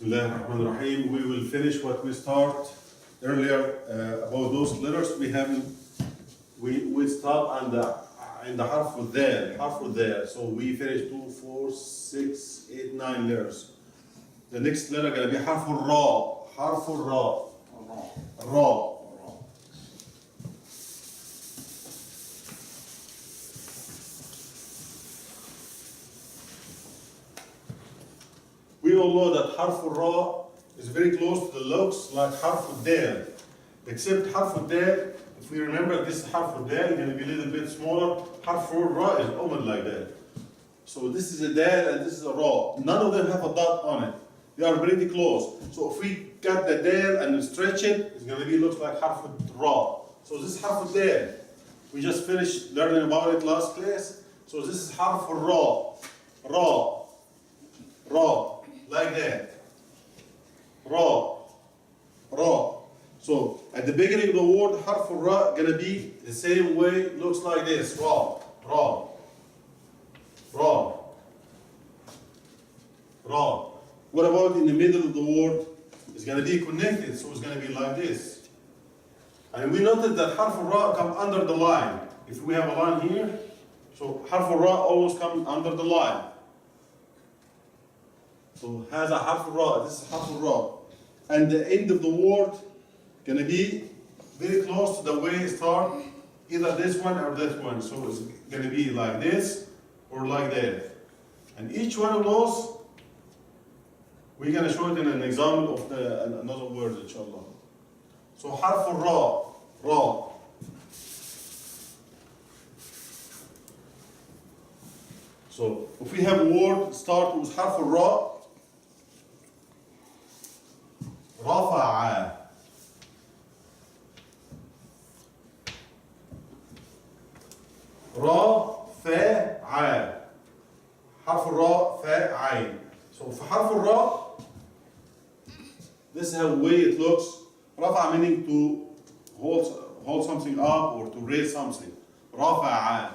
Bismillahirrahmanirrahim. We will finish what we start earlier about those letters we haven't. We stop in the harf there. So we finish 2, 4, 6, 8, 9 letters. The next letter gonna be harf ra. Ra. We all know that harf ra is very close to the looks like harf dal, except harf dal. If we remember, this harf dal is going to be a little bit smaller. Harf ra is almost like that. So this is a dal and this is a ra. None of them have a dot on it. They are pretty close. So if we cut the dal and stretch it, it's going to be looks like harf ra. So this is harf dal. We just finished learning about it last class. So this is harf ra. Like that. Ra. So at the beginning of the word, harf ra gonna be the same way, looks like this. Ra. What about in the middle of the word? It's gonna be connected, so it's gonna be like this. And we noted that harf ra come under the line. If we have a line here, so harf ra always comes under the line. So has a harf ra, this is harf ra. And the end of the word gonna be very close to the way it starts, either this one or this one. So it's gonna be like this or like that. And each one of those, we're gonna show it in an example of another word, inshallah. So harf ra. So if we have a word start with harf ra, رفع. رفع. حرف الراء فاء عين. So for حرف الراء, this is how way it looks. رفع meaning to hold something up or to raise something. رفع.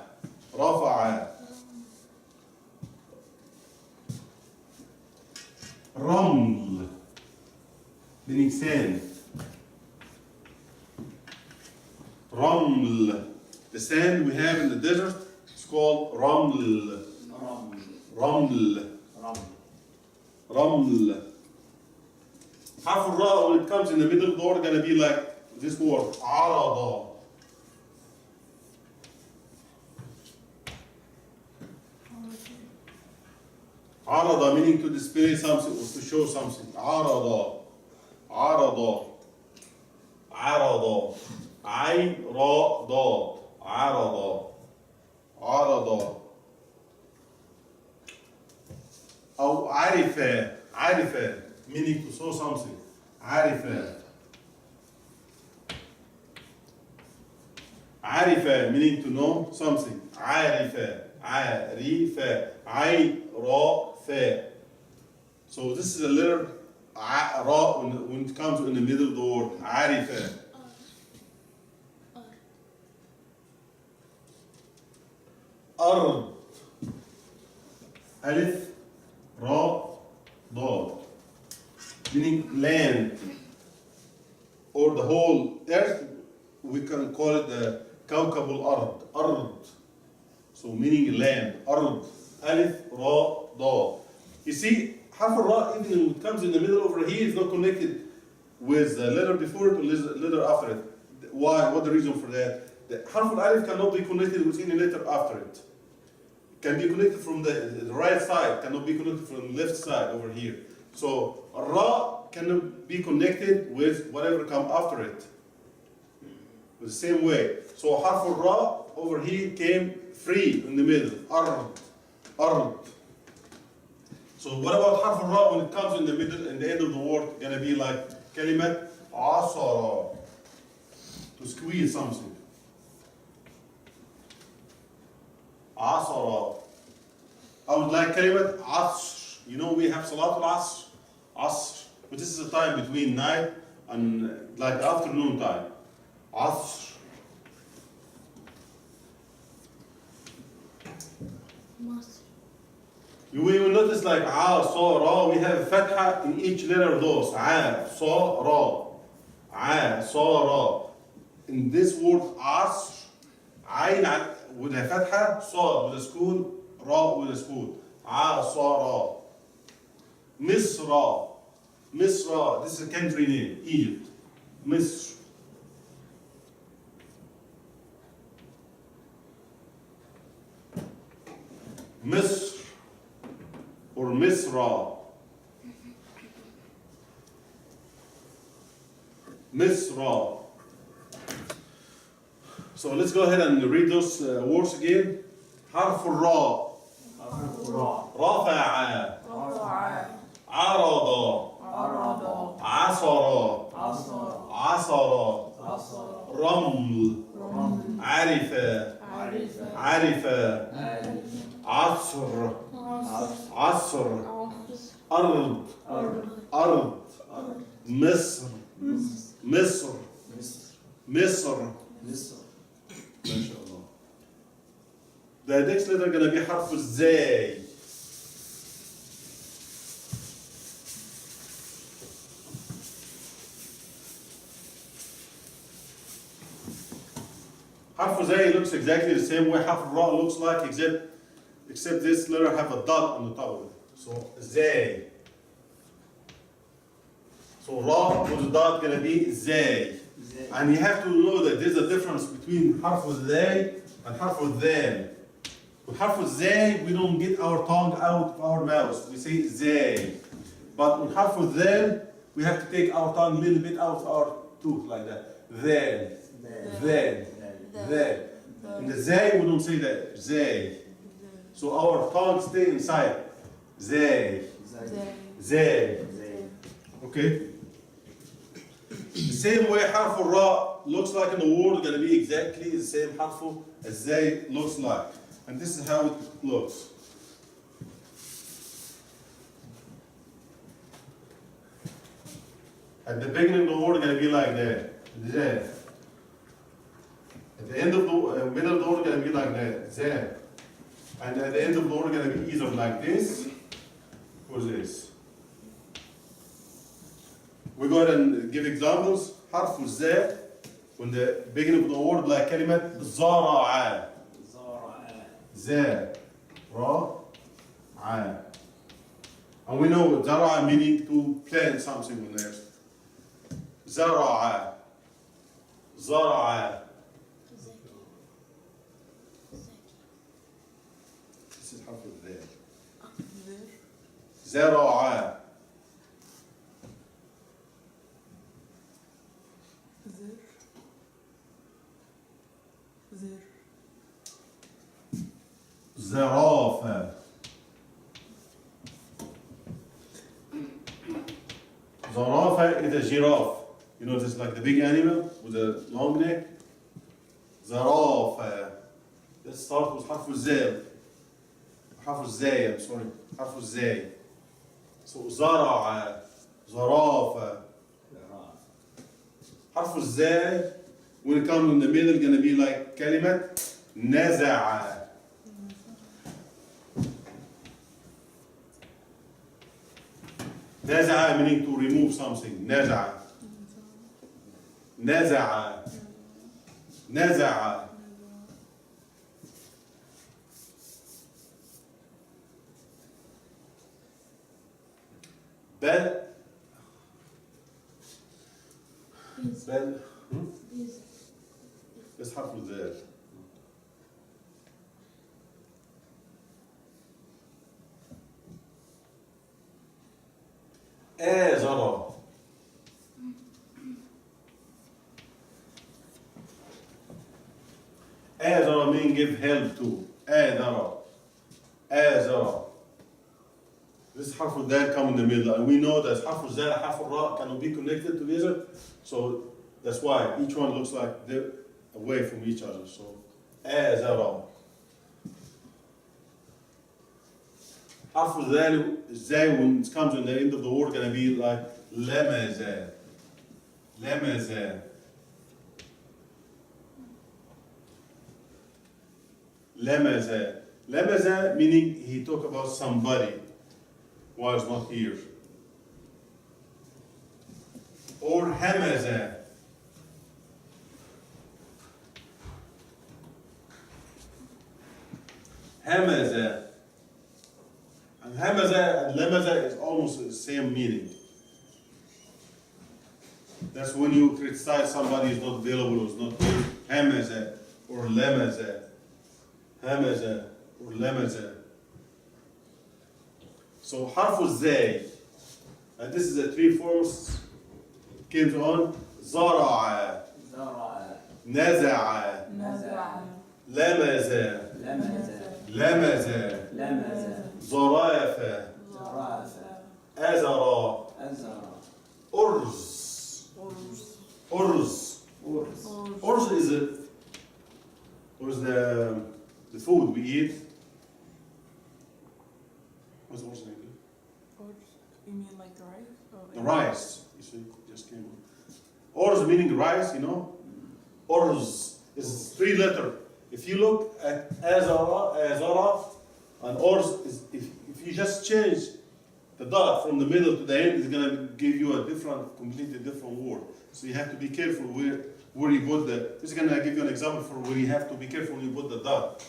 رمل meaning sand. Raml. The sand we have in the desert is called raml. Harf ra, when it comes in the middle of the word, gonna be like this word, arada. Arada meaning to display something or to show something. Arada. عين را ضاد. عرض. أو عرفة meaning to show something. عرفة meaning to know something. عارفة. عين را فا. So this is a letter ra when it comes in the middle of the word. عارفة. أرض. ألف را ضاد. Meaning land or the whole earth. We can call it the كوكب الأرض. أرض. So meaning land. أرض. ألف را ضاد. You see, harf ra, even when it comes in the middle over here, is not connected with the letter before it or the letter after it. Why? What the reason for that? The harf alif cannot be connected with any letter after it. It can be connected from the right side, cannot be connected from the left side over here. So ra cannot be connected with whatever comes after it. The same way. So harf ra over here came free in the middle. Ard. So what about harf ra when it comes in the middle and the end of the word? Gonna be like kalimat asara, to squeeze something. Asara. I would like kalimat asr. You know we have salat al-asr, but this is a time between night and like afternoon time. Asr. You will notice like ع صا را, we have فتحة in each letter of those. ع صا را, ع صا را. In this word عصر, عين with a فتحة, صاد with a سكون, را with a سكون. ع صا را. مصر, مصر, this is a country name, Egypt. مصر. مصر or مصر. مصر. So let's go ahead and read those words again. حرف الراء. رفع. عرض. عصر. عصر. رمل. عرف. عرف. عصر. عصر. أرض. أرض. مصر. مصر. مصر. ما شاء الله. The next letter gonna be حرف الزاي. حرف الزاي looks exactly the same way حرف الراء looks like, except this letter have a dot on the top of it. So زاي. So ra with the dot gonna be زاي. And you have to know that there's a difference between حرف الزاي and حرف الذال. With حرف الزاي we don't get our tongue out of our mouth. We say زاي. But with حرف الذال we have to take our tongue a little bit out of our tooth like that. ذال. ذال. ذال. In the زاي we don't say that. زاي. So our tongue stay inside. زاي. زاي. Okay? The same way حرف الراء looks like in the word gonna be exactly the same حرف الزاي looks like. And this is how it looks. At the beginning of the word gonna be like that. زاي. At the end of the middle of the word gonna be like that. زاي. And at the end of the word gonna be either like this or this. We go ahead and give examples. حرف الزاء when the beginning of the word like كلمة زرع. زاء را ع. And we know زرع meaning to plant something in there. زرع. زرع. This is حرف الزاء. زرع. زرافة. زرافة is a giraffe. You know, this is like the big animal with a long neck. زرافة. Let's start with حرف الزاي. حرف الزاي, I'm sorry. حرف الزاي. So زرع. زرافة. حرف الزاي when it comes in the middle it's gonna be like كلمة نزع. نزع meaning to remove something. نزع. نزع. نزع. بل. بل. بس حرف الذال. آزر. آزر mean give help to. آزر. آزر. This حرف الذال come in the middle, and we know that حرف الذال and حرف الراء cannot be connected together, so that's why each one looks like they're away from each other. So آزر. حرف الذال when it comes in the end of the word gonna be like لمز. لمز. لمز. لمز meaning he talk about somebody who is not here. Or همز. همز. And همز and لمز is almost the same meaning. That's when you criticize somebody is not available or is not here. همز or لمز. همز or لمز. So حرف الزاي. And this is the three forms came on. زرع. نزع. لمز. لمز. زرافة. أزرى. أرز. أرز. أرز is the food we eat. What's أرز in English? You mean like the rice? Oh, The rice. You see, just came on. Orz meaning rice, you know. Orz is 3 letter. If you look at Azara and Orz, is if you just change the dot from the middle to the end, it's gonna give you a completely different word. So you have to be careful where you put the. This is gonna give you an example for where you have to be careful when you put the dot.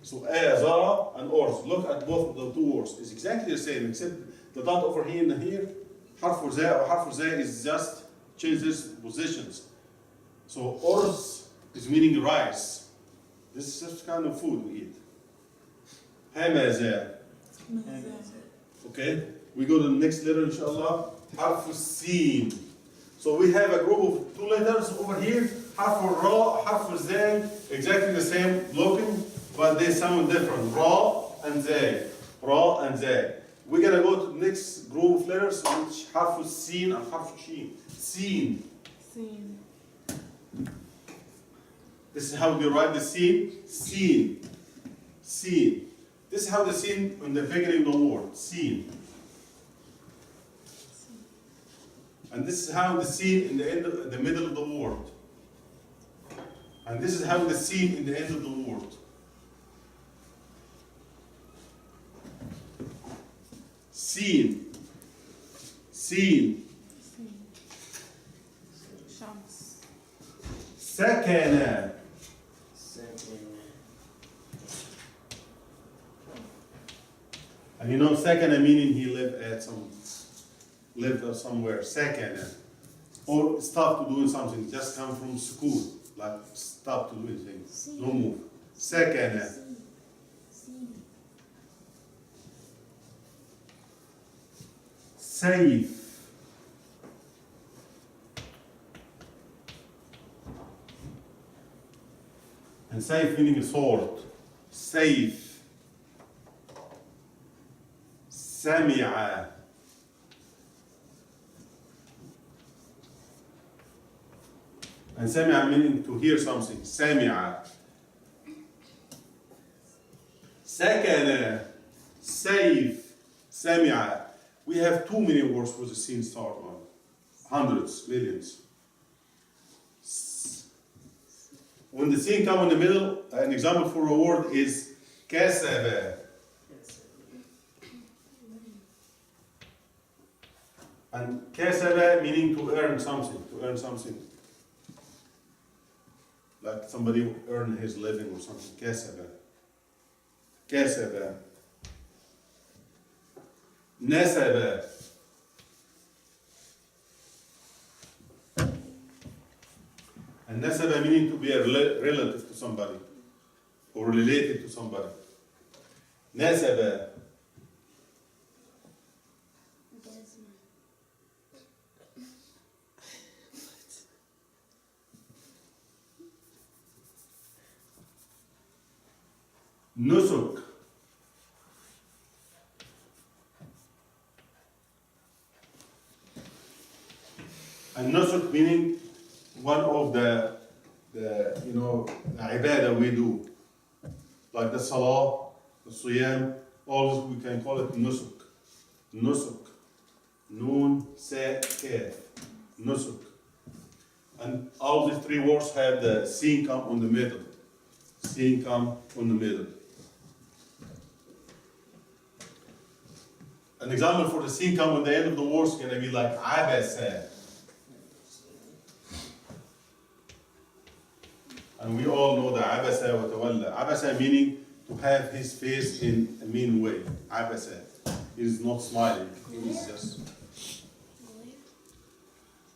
So Azara and Orz. Look at both of the two words. It's exactly the same, except the dot over here and here. حرف الزاء or حرف الزاء is just change these positions. So Orz is meaning rice. This is just kind of food we eat. همزة. Okay, we go to the next letter inshallah. حرف السين. So we have a group of 2 letters over here. حرف الراء, حرف الزاي, exactly the same looking, but they sound different. را and زاي. را and زاي. We're gonna go to the next group of letters, which حرف السين and حرف الشين. سين. Seen. This is how we write the seen. Seen. Seen. This is how the seen in the beginning of the word. Seen. And this is how the seen in the middle of the word. And this is how the seen in the end of the word. Seen. Seen. Shams. سكن. And you know, sakana meaning he lived somewhere. Sakana. Or stop to doing something. Just come from school. Like stop to doing things. No move. Sakana. Safe. And safe meaning a sword. Safe. سمع. And سمع meaning to hear something. سمع. سكن. Safe. سمع. We have too many words for the scene start on. Hundreds, millions. When the scene comes in the middle, an example for a word is كسب. And كسب meaning to earn something. Like somebody who earn his living or something. كسب. نسب. And nasaba meaning to be a relative to somebody or related to somebody. Nasaba. Nusuk. And nusuk meaning one of the ibadah we do, like the salah, the siyam, all this we can call it nusuk. Nusuk. Noon, sa, kaf. Nusuk. And all these 3 words have the sin come on the middle. Sin come on the middle. An example for the scene come when the end of the word is going to be like عبس. And we all know the عبس وتولى. عبس meaning to have his face in a mean way. عبس. He is not smiling. He is just.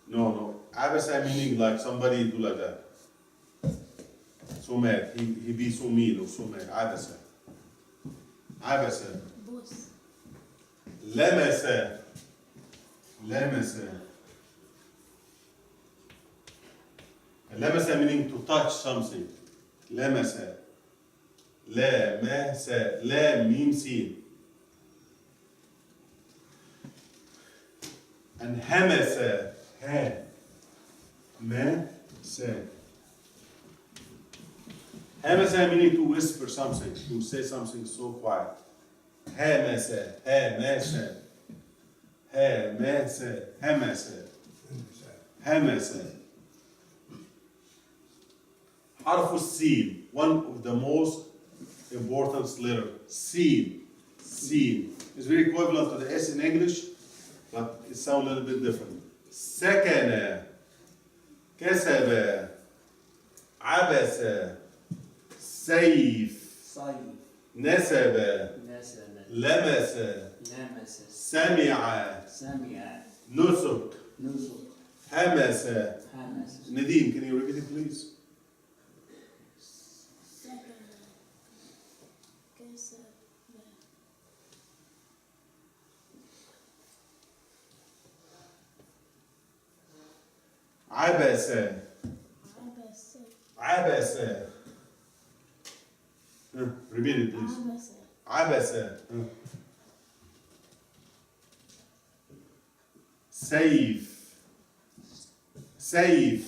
No. عبس meaning like somebody do like that. So mad. He be so mean or so mad. عبس. عبس. بوس. لمس. لمس. لمس meaning to touch something. لمس. لمس. لام ميم سين. And همس. ها. مس. همس meaning to whisper something, to say something so quiet. همس. همس. همس. همس. همس. حرف السين, one of the most important letter. Seen. Seen. It's very equivalent to the S in English, but it sounds a little bit different. سكن. كسب. عبس. سيف. صيف. نسب. نسب. لمس. لمس. سمع. سمع. نسك. نسك. همس. همس. Nadine, can you repeat it please? عبس. عبس. Repeat it please. عبس. سيف. سيف.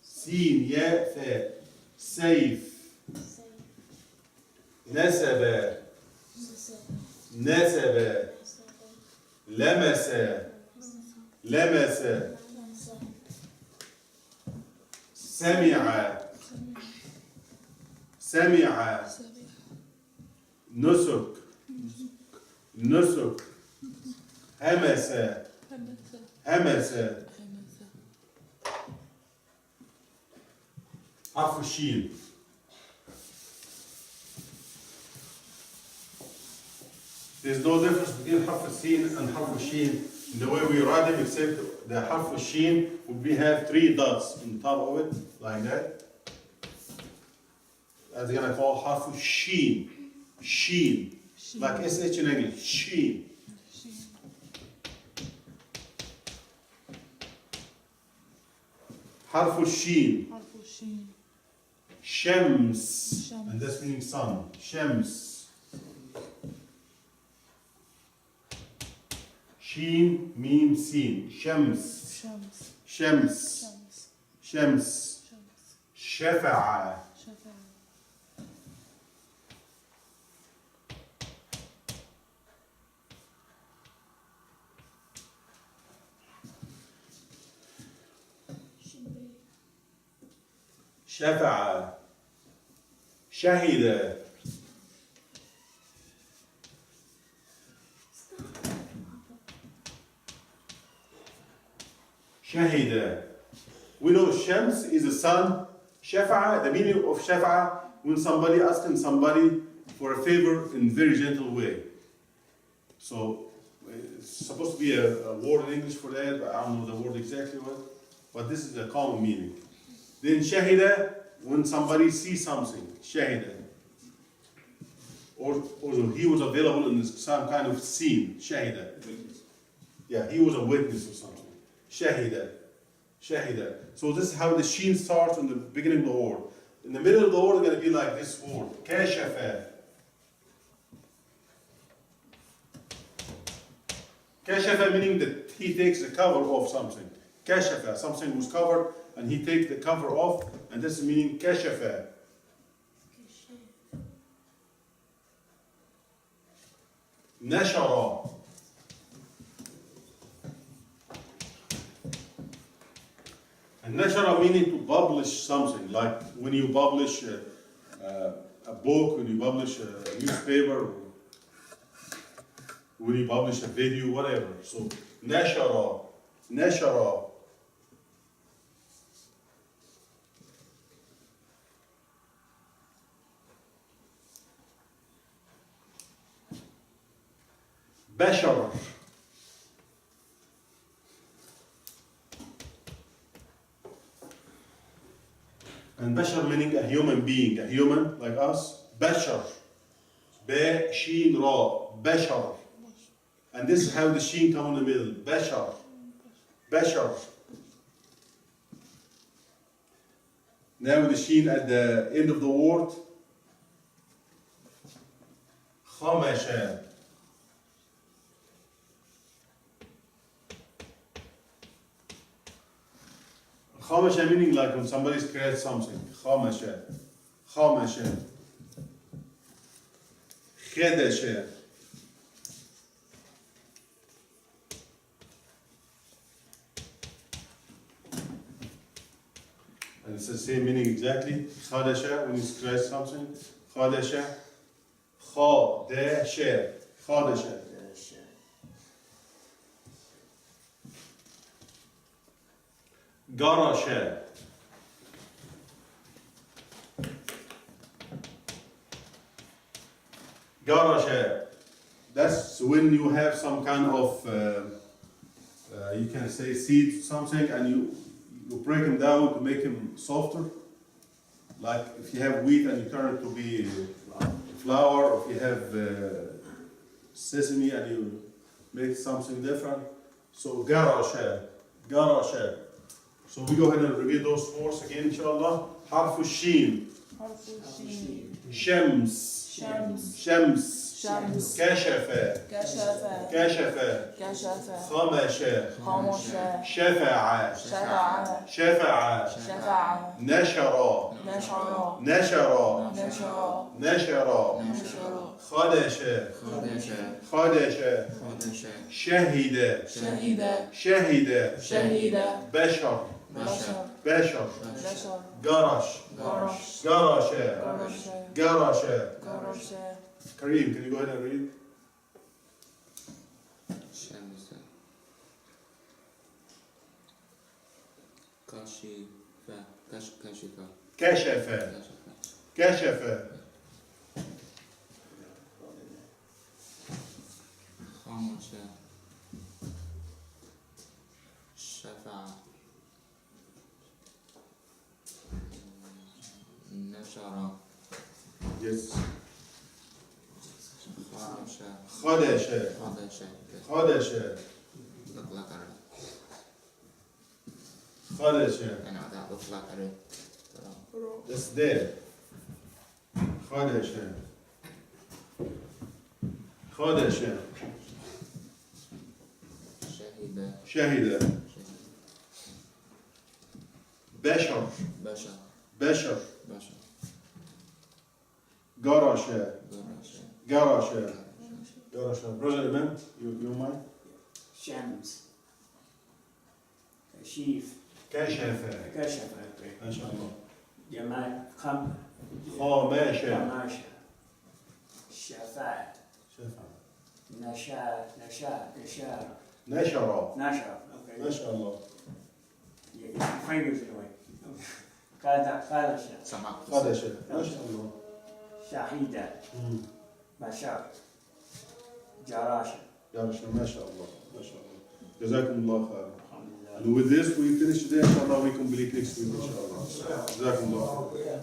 سين ياء فاء. سيف. نسب. نسب. لمس. لمس. سمع. سمع. نسك. نسك. همس. همس. حرف الشين. There's no difference between حرف السين and حرف الشين in the way we write them, except the حرف الشين would be have 3 dots on top of it, like that. That's gonna call حرف الشين. Sheen. Like SH in English. Sheen. حرف الشين. حرف الشين. شمس. شمس. And that's meaning sun. شمس. شين ميم سين. شمس. شمس. شمس. شمس. شمس. شمس. شفع. شفع. شفع. شهد. شهد. We know Shams is the sun. Shafa'a, the meaning of Shafa'a, when somebody asking somebody for a favor in very gentle way. So it's supposed to be a word in English for that, but I don't know the word exactly what. But this is a common meaning. Then Shahida, when somebody sees something, Shahida. Or he was available in some kind of scene, Shahida. Yeah, he was a witness or something. Shahida. Shahida. So this is how the sheen starts in the beginning of the word. In the middle of the word, it's going to be like this word. Kashafa. Kashafa meaning that he takes the cover off something. Kashafa, something was covered and he takes the cover off, and this is meaning kashafa. Nashara. And nashara meaning to publish something, like when you publish a book, when you publish a newspaper. when you publish a video, whatever. So نشر نشر. بشر. And bashar meaning a human being, a human like us. Bashar. Ba, sheen, ra. Bashar. And this is how the sheen come in the middle. Bashar. Bashar. Now the sheen at the end of the word. Khamasha. Khamasha meaning like when somebody's created something. Khamasha. Khamasha. Khadasha. And it's the same meaning exactly. Khadasha when you create something. Khadasha. Khadasha. Khadasha. Garasha. Garasha. That's when you have some kind of, you can say seed something, and you break them down to make them softer. Like if you have wheat and you turn it to be flour, or if you have sesame and you make something different. So garasha. Garasha. So we go ahead and repeat those words again, inshallah. حرف الشين. حرف الشين. شمس. شمس. شمس. شمس. كشف. كشف. كشف. كشف. خمش. خمش. شفع. شفع. شفع. شفع. نشر. نشر. نشر. نشر. نشر. نشر. خدش. خدش. خدش. خدش. شهد. شهد. شهد. شهد. بشر. بشر. بشر. بشر. جرش. جرش. جرش. جرش. جرش. جرش. Kareem, can you go ahead and read? شمس كشف كشف. كشف. خمس شفع نشر Yes. خرش خدش. خدش خدش. اطلق عليه خدش. يعني اطلق عليه That's there. خدش. خدش. شهد شهد. بشر. بشر بشر. بشر جرش. جرش جرش. جرش. Brother Imam, you mind? شمس. كشيف. كشف. كشف. ما شاء الله. جمال خامشة. خماشة. شفاء. شفع. نشار. نشار. نشار. نشر. نشر. Okay. ما شاء الله. Your fingers away. خدشة. سمع خدش. ما شاء الله. شهيدة. مم. بشر. جراشة. جرش. ما شاء الله. ما شاء الله. جزاكم الله خير. الحمد لله. And with this we finish today. Inshallah we complete next week. Inshallah. جزاكم الله خير.